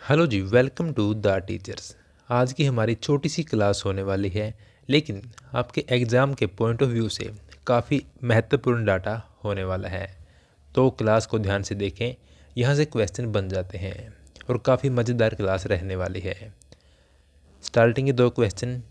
Hello जी, welcome to the teachers. आज की हमारी छोटी सी क्लास होने वाली है, लेकिन आपके एग्ज़ाम के पॉइंट ऑफ व्यू से काफ़ी महत्वपूर्ण डाटा होने वाला है। तो क्लास को ध्यान से देखें, यहाँ से क्वेश्चन बन जाते हैं और काफ़ी मज़ेदार क्लास रहने वाली है। स्टार्टिंग के 2 क्वेश्चन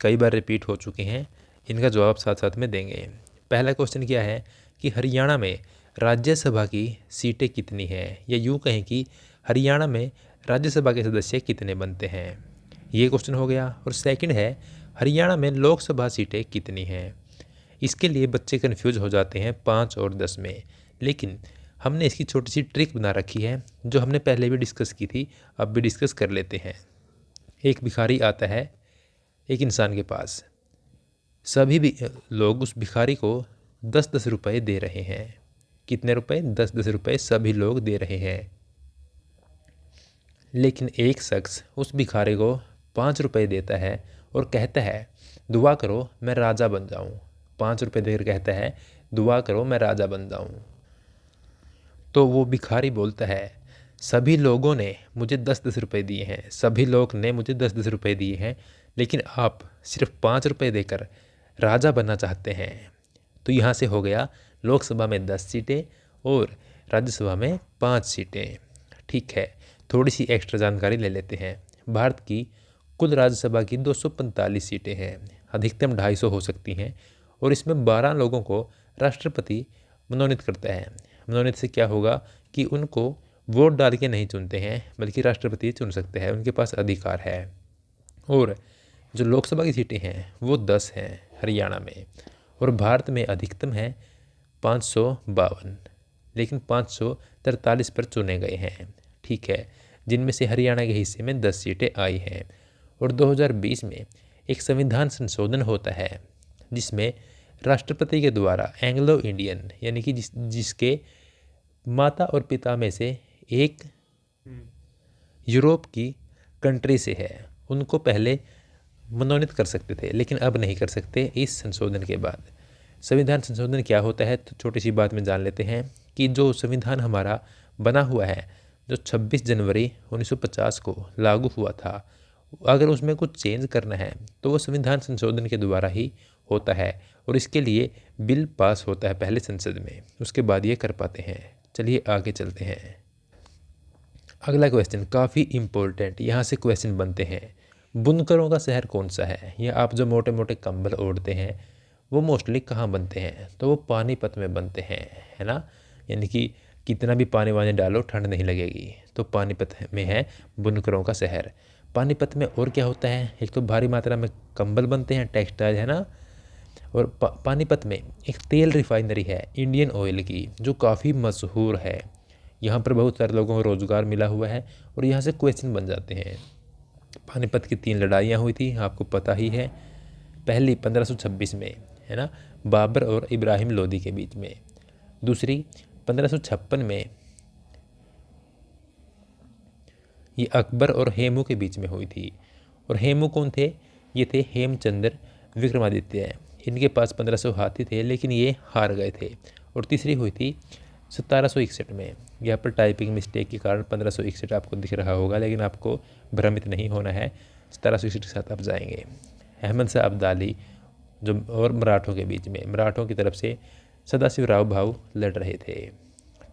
कई बार रिपीट हो चुके हैं, इनका जवाब साथ साथ में देंगे। पहला क्वेश्चन क्या है कि हरियाणा में राज्यसभा की सीटें कितनी हैं, या यूँ कहें कि हरियाणा में राज्यसभा के सदस्य कितने बनते हैं, ये क्वेश्चन हो गया। और सेकंड है, हरियाणा में लोकसभा सीटें कितनी हैं। इसके लिए बच्चे कन्फ्यूज हो जाते हैं 5 और 10 में, लेकिन हमने इसकी छोटी सी ट्रिक बना रखी है जो हमने पहले भी डिस्कस की थी, अब भी डिस्कस कर लेते हैं। एक भिखारी आता है एक इंसान के पास, सभी भी लोग उस भिखारी को 10-10 रुपये दे रहे हैं। कितने रुपए? 10-10 रुपये सभी लोग दे रहे हैं। लेकिन एक शख्स उस भिखारी को 5 रुपये देता है और कहता है, दुआ करो मैं राजा बन जाऊं। 5 रुपये देकर कहता है, दुआ करो मैं राजा बन जाऊं। तो वो भिखारी बोलता है, सभी लोगों ने मुझे 10-10 रुपये दिए हैं, सभी लोग ने मुझे 10-10 रुपये दिए हैं, लेकिन आप सिर्फ 5 रुपये देकर राजा बनना चाहते हैं। तो यहाँ से हो गया लोकसभा में 10 सीटें और राज्यसभा में 5 सीटें। ठीक है, थोड़ी सी एक्स्ट्रा जानकारी ले लेते हैं। भारत की कुल राज्यसभा की 245 सीटें हैं, अधिकतम 250 हो सकती हैं, और इसमें 12 लोगों को राष्ट्रपति मनोनीत करता है। मनोनीत से क्या होगा कि उनको वोट डाल के नहीं चुनते हैं, बल्कि राष्ट्रपति चुन सकते हैं, उनके पास अधिकार है। और जो लोकसभा की सीटें हैं वो 10 हैं हरियाणा में, और भारत में अधिकतम है 552, लेकिन 543 पर चुने गए हैं। ठीक है, जिनमें से हरियाणा के हिस्से में 10 सीटें आई हैं। और 2020 में एक संविधान संशोधन होता है जिसमें राष्ट्रपति के द्वारा एंग्लो इंडियन, यानी कि जिसके माता और पिता में से एक यूरोप की कंट्री से है, उनको पहले मनोनीत कर सकते थे, लेकिन अब नहीं कर सकते इस संशोधन के बाद। संविधान संशोधन क्या होता है, तो छोटी सी बात में जान लेते हैं कि जो संविधान हमारा बना हुआ है, जो 26 जनवरी 1950 को लागू हुआ था, अगर उसमें कुछ चेंज करना है तो वो संविधान संशोधन के द्वारा ही होता है, और इसके लिए बिल पास होता है पहले संसद में, उसके बाद ये कर पाते हैं। चलिए आगे चलते हैं। अगला क्वेश्चन काफ़ी इम्पोर्टेंट, यहाँ से क्वेश्चन बनते हैं। बुनकरों का शहर कौन सा है, या आप जो मोटे मोटे कंबल ओढ़ते हैं वो मोस्टली कहाँ बनते हैं, तो वो पानीपत में बनते हैं, है ना। यानी कि कितना भी पानी वानी डालो ठंड नहीं लगेगी। तो पानीपत में है बुनकरों का शहर। पानीपत में और क्या होता है, एक तो भारी मात्रा में कंबल बनते हैं, टेक्सटाइल, है ना। और पानीपत में एक तेल रिफाइनरी है इंडियन ऑयल की, जो काफ़ी मशहूर है। यहाँ पर बहुत सारे लोगों को रोज़गार मिला हुआ है, और यहाँ से क्वेश्चन बन जाते हैं। पानीपत की 3 लड़ाइयाँ हुई थी, आपको पता ही है। पहली 1526 में, है ना, बाबर और इब्राहिम लोदी के बीच में। दूसरी 1556 में ये अकबर और हेमू के बीच में हुई थी। और हेमू कौन थे? ये थे हेमचंद्र विक्रमादित्य। इनके पास 1500 हाथी थे, लेकिन ये हार गए थे। और तीसरी हुई थी 1761 में। यहाँ पर टाइपिंग मिस्टेक के कारण 1561 आपको दिख रहा होगा, लेकिन आपको भ्रमित नहीं होना है, 1761 के साथ आप जाएंगे। अहमद शाह अब्दाली जो और मराठों के बीच में, मराठों की तरफ से सदाशिवराव भाऊ लड़ रहे थे।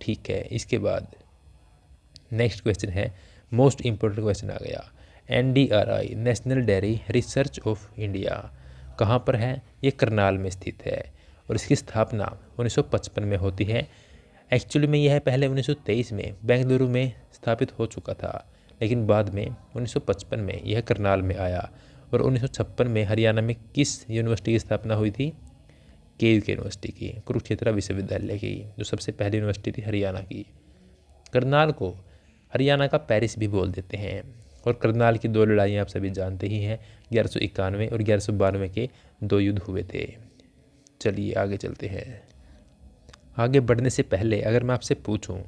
ठीक है, इसके बाद नेक्स्ट क्वेश्चन है, मोस्ट इम्पोर्टेंट क्वेश्चन आ गया। NDRI, national dairy research of India कहाँ पर है? ये करनाल में स्थित है, और इसकी स्थापना 1955 में होती है। एक्चुअली में यह पहले 1923 में बेंगलुरु में स्थापित हो चुका था, लेकिन बाद में 1955 में यह करनाल में आया। और 1956 में हरियाणा में किस यूनिवर्सिटी की स्थापना हुई थी? के यूनिवर्सिटी की, कुरुक्षेत्र विश्वविद्यालय की, जो सबसे पहली यूनिवर्सिटी थी हरियाणा की। करनाल को हरियाणा का पेरिस भी बोल देते हैं। और करनाल की 2 लड़ाइयाँ आप सभी जानते ही हैं, 1191 और 1192 के 2 युद्ध हुए थे। चलिए आगे चलते हैं। आगे बढ़ने से पहले अगर मैं आपसे पूछूं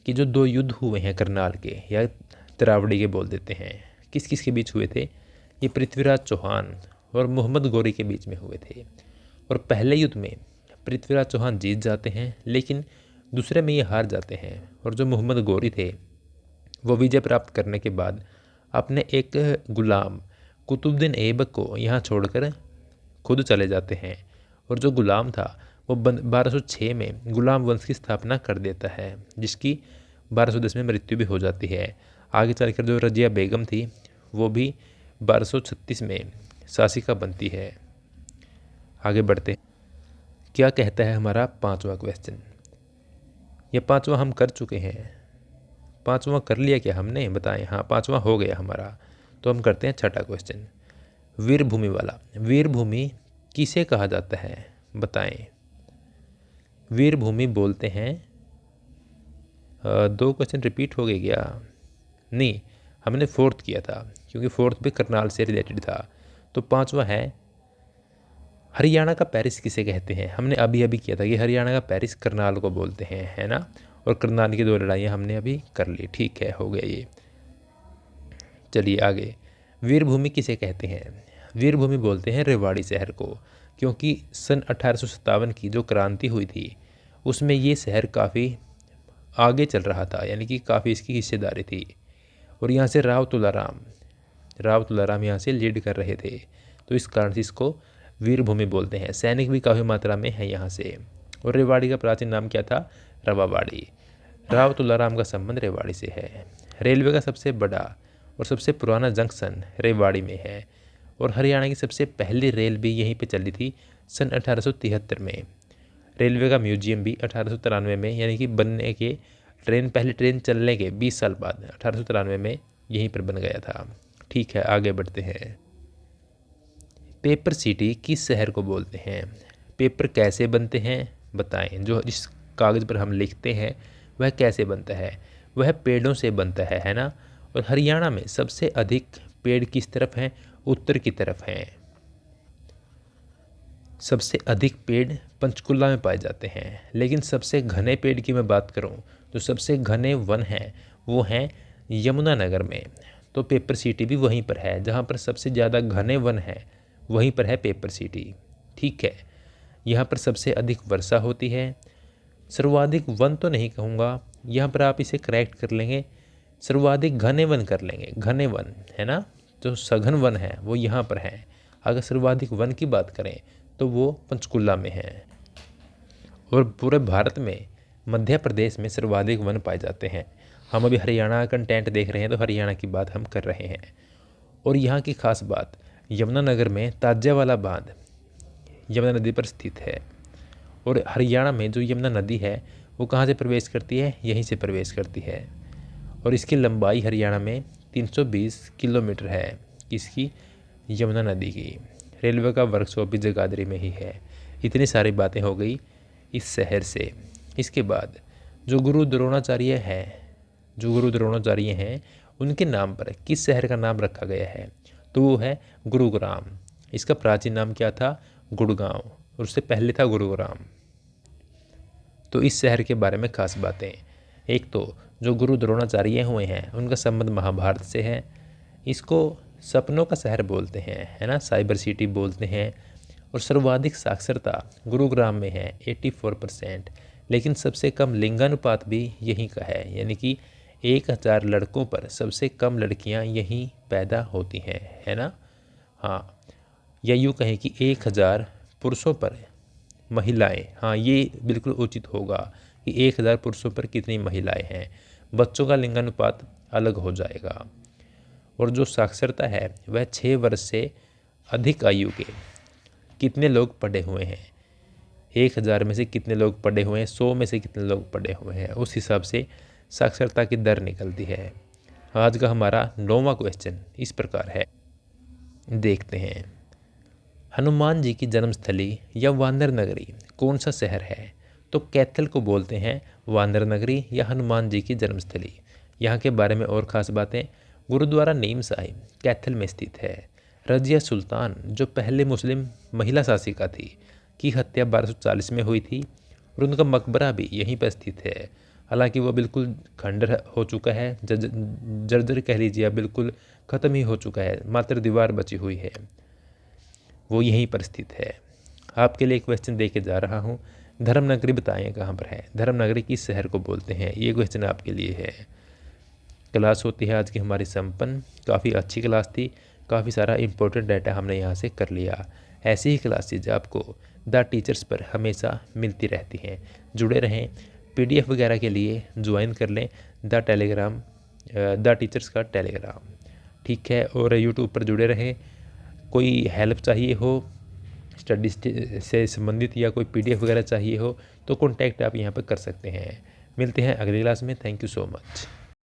कि जो 2 युद्ध हुए हैं करनाल के, या तरावड़ी के बोल देते हैं, किस किस के बीच हुए थे? ये पृथ्वीराज चौहान और मोहम्मद गौरी के बीच में हुए थे। और पहले युद्ध में पृथ्वीराज चौहान जीत जाते हैं, लेकिन दूसरे में ये हार जाते हैं। और जो मोहम्मद गौरी थे वो विजय प्राप्त करने के बाद अपने एक गुलाम कुतुबुद्दीन ऐबक को यहाँ छोड़कर खुद चले जाते हैं। और जो गुलाम था वो 1206 में गुलाम वंश की स्थापना कर देता है, जिसकी 1210 में मृत्यु भी हो जाती है। आगे चलकर जो रजिया बेगम थी वो भी 1236 में शासिका बनती है। आगे बढ़ते, क्या कहता है हमारा 5वां क्वेश्चन। ये 5वां हम कर चुके हैं। 5वां कर लिया क्या हमने, बताएं। हाँ, 5वां हो गया हमारा। तो हम करते हैं 6ठा क्वेश्चन, वीरभूमि वाला। वीरभूमि किसे कहा जाता है, बताएं। वीरभूमि बोलते हैं 2 क्वेश्चन रिपीट हो गए क्या? नहीं, हमने 4th किया था, क्योंकि 4th भी करनाल से रिलेटेड था। तो 5वां है, हरियाणा का पेरिस किसे कहते हैं। हमने अभी अभी किया था कि हरियाणा का पेरिस करनाल को बोलते हैं, है ना। और करनाल की 2 लड़ाइयाँ हमने अभी कर ली। ठीक है, हो गया ये। चलिए आगे, वीरभूमि किसे कहते हैं। वीरभूमि बोलते हैं रेवाड़ी शहर को, क्योंकि सन 1857 की जो क्रांति हुई थी उसमें ये शहर काफ़ी आगे चल रहा था, यानी कि काफ़ी इसकी हिस्सेदारी थी। और यहाँ से राव तुलाराम यहाँ से लीड कर रहे थे, तो इस कारण से इसको वीरभूमि बोलते हैं। सैनिक भी काफ़ी मात्रा में है यहाँ से। और रेवाड़ी का प्राचीन नाम क्या था, रवाबाड़ी। राव तुलाराम का संबंध रेवाड़ी से है। रेलवे का सबसे बड़ा और सबसे पुराना जंक्शन रेवाड़ी में है। और हरियाणा की सबसे पहली रेल भी यहीं पे चली थी सन 1873 में। रेलवे का म्यूजियम भी 1893 में, यानी कि बनने के पहली ट्रेन चलने के 20 साल बाद 1893 में यहीं पर बन गया था। ठीक है, आगे बढ़ते हैं। पेपर सिटी किस शहर को बोलते हैं। पेपर कैसे बनते हैं, बताएं। जो जिस कागज़ पर हम लिखते हैं वह कैसे बनता है, वह पेड़ों से बनता है ना। और हरियाणा में सबसे अधिक पेड़ किस तरफ हैं, उत्तर की तरफ हैं। सबसे अधिक पेड़ पंचकुला में पाए जाते हैं। लेकिन सबसे घने पेड़ की मैं बात करूं तो सबसे घने वन हैं वो हैं यमुनानगर में। तो पेपर सिटी भी वहीं पर है, जहां पर सबसे ज़्यादा घने वन है वहीं पर है पेपर सिटी। ठीक है, यहाँ पर सबसे अधिक वर्षा होती है। सर्वाधिक वन तो नहीं कहूँगा, यहाँ पर आप इसे करेक्ट कर लेंगे, सर्वाधिक घने वन कर लेंगे। घने वन है ना, जो सघन वन है वो यहाँ पर है। अगर सर्वाधिक वन की बात करें तो वो पंचकुला में है। और पूरे भारत में मध्य प्रदेश में सर्वाधिक वन पाए जाते हैं। हम अभी हरियाणा का कंटेंट देख रहे हैं तो हरियाणा की बात हम कर रहे हैं। और यहाँ की खास बात, यमुनानगर में ताजियावाला बांध यमुना नदी पर स्थित है। और हरियाणा में जो यमुना नदी है वो कहाँ से प्रवेश करती है, यहीं से प्रवेश करती है। और इसकी लंबाई हरियाणा में 320 किलोमीटर है, इसकी यमुना नदी की। रेलवे का वर्कशॉप भी जगाधरी में ही है। इतनी सारी बातें हो गई इस शहर से। इसके बाद जो गुरु द्रोणाचार्य हैं उनके नाम पर किस शहर का नाम रखा गया है, तो वो है गुरुग्राम। इसका प्राचीन नाम क्या था, गुड़गांव, और उससे पहले था गुरुग्राम। तो इस शहर के बारे में खास बातें, एक तो जो गुरु द्रोणाचार्य हुए हैं उनका संबंध महाभारत से है। इसको सपनों का शहर बोलते हैं, है ना, साइबर सिटी बोलते हैं। और सर्वाधिक साक्षरता गुरुग्राम में है 84%। लेकिन सबसे कम लिंगानुपात भी यहीं का है, यानी कि 1000 लड़कों पर सबसे कम लड़कियां यहीं पैदा होती हैं, है ना। हाँ, या यूँ कहें कि 1000 पुरुषों पर महिलाएं, हाँ ये बिल्कुल उचित होगा कि 1000 पुरुषों पर कितनी महिलाएं हैं। बच्चों का लिंगानुपात अलग हो जाएगा। और जो साक्षरता है वह 6 वर्ष से अधिक आयु के कितने लोग पढ़े हुए हैं, 1000 में से कितने लोग पढ़े हुए हैं, 100 में से कितने लोग पढ़े हुए हैं, उस हिसाब से साक्षरता की दर निकलती है। आज का हमारा 9वां क्वेश्चन इस प्रकार है, देखते हैं। हनुमान जी की जन्मस्थली या वानर नगरी कौन सा शहर है, तो कैथल को बोलते हैं वानर नगरी या हनुमान जी की जन्मस्थली। यहाँ के बारे में और ख़ास बातें, गुरुद्वारा नीम साहिब कैथल में स्थित है। रजिया सुल्तान जो पहले मुस्लिम महिला शासिका थी की हत्या 1240 में हुई थी और उनका मकबरा भी यहीं पर स्थित है। हालांकि वो बिल्कुल खंडर हो चुका है, जर्जर कह लीजिए, बिल्कुल ख़त्म ही हो चुका है, मात्र दीवार बची हुई है, वो यहीं पर स्थित है। आपके लिए क्वेश्चन दे के जा रहा हूँ, धर्मनगरी बताएं कहाँ पर है, धर्मनगरी किस शहर को बोलते हैं, ये क्वेश्चन आपके लिए है। क्लास होती है आज की हमारी संपन्न। काफ़ी अच्छी क्लास थी, काफ़ी सारा इम्पोर्टेंट डाटा हमने यहाँ से कर लिया। ऐसी ही क्लासेज आपको द टीचर्स पर हमेशा मिलती रहती हैं। जुड़े रहें, PDF वगैरह के लिए ज्वाइन कर लें द टीचर्स का टेलीग्राम, ठीक है। और यूट्यूब पर जुड़े रहें। कोई हेल्प चाहिए हो स्टडी से संबंधित या कोई PDF वगैरह चाहिए हो तो कॉन्टैक्ट आप यहाँ पर कर सकते हैं। मिलते हैं अगली क्लास में। Thank you so much.